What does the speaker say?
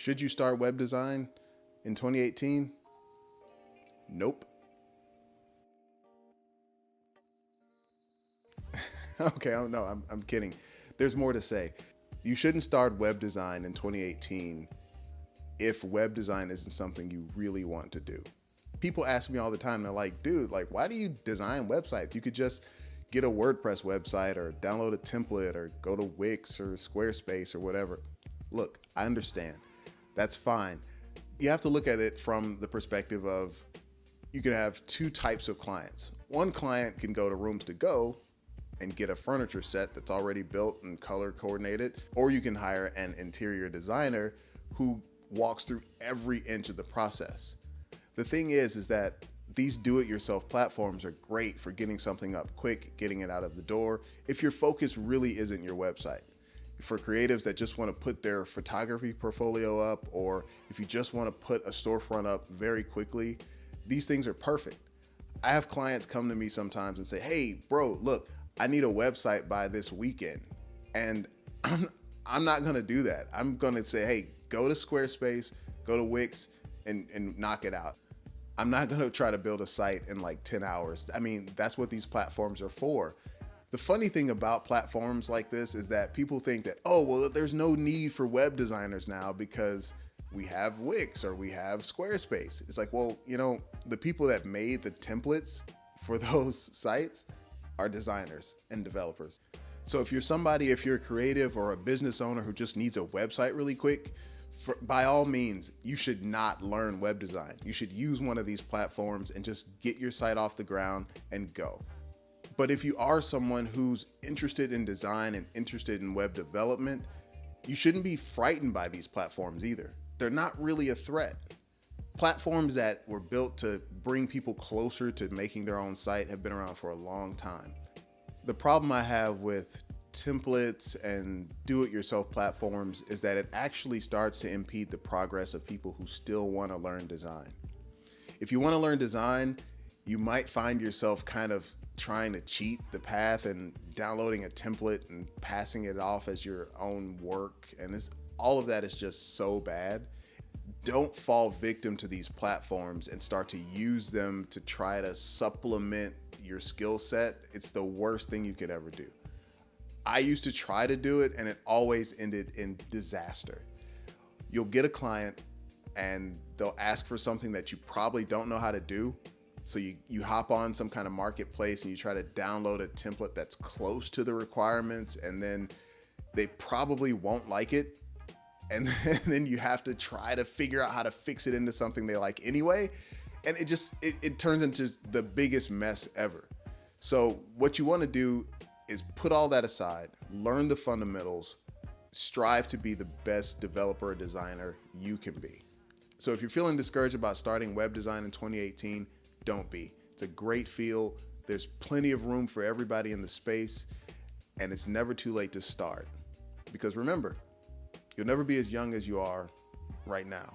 Should you start web design in 2018? Nope. Okay, no, I'm kidding. There's more to say. You shouldn't start web design in 2018 if web design isn't something you really want to do. People ask me all the time, they're like, dude, like, why do you design websites? You could just get a WordPress website or download a template or go to Wix or Squarespace or whatever. Look, I understand. That's fine. You have to look at it from the perspective of you could have two types of clients. One client can go to Rooms to Go and get a furniture set that's already built and color coordinated, or you can hire an interior designer who walks through every inch of the process. The thing is that these do-it-yourself platforms are great for getting something up quick, getting it out of the door, if your focus really isn't your website. For creatives that just want to put their photography portfolio up, or if you just want to put a storefront up very quickly, these things are perfect. I have clients come to me sometimes and say, hey, bro, look, I need a website by this weekend. And I'm not going to do that. I'm going to say, hey, go to Squarespace, go to Wix, and knock it out. I'm not going to try to build a site in like 10 hours. I mean, that's what these platforms are for. The funny thing about platforms like this is that people think that, oh, well, there's no need for web designers now because we have Wix or we have Squarespace. It's like, well, you know, the people that made the templates for those sites are designers and developers. So if you're a creative or a business owner who just needs a website really quick, by all means, you should not learn web design. You should use one of these platforms and just get your site off the ground and go. But if you are someone who's interested in design and interested in web development, you shouldn't be frightened by these platforms either. They're not really a threat. Platforms that were built to bring people closer to making their own site have been around for a long time. The problem I have with templates and do-it-yourself platforms is that it actually starts to impede the progress of people who still want to learn design. If you want to learn design, you might find yourself kind of trying to cheat the path and downloading a template and passing it off as your own work. And all of that is just so bad. Don't fall victim to these platforms and start to use them to try to supplement your skill set. It's the worst thing you could ever do. I used to try to do it and it always ended in disaster. You'll get a client and they'll ask for something that you probably don't know how to do. So you hop on some kind of marketplace and you try to download a template that's close to the requirements, and then they probably won't like it. And then you have to try to figure out how to fix it into something they like anyway. And it turns into the biggest mess ever. So what you want to do is put all that aside, learn the fundamentals, strive to be the best developer or designer you can be. So if you're feeling discouraged about starting web design in 2018, don't be. It's a great field. There's plenty of room for everybody in the space, and it's never too late to start. Because remember, you'll never be as young as you are right now.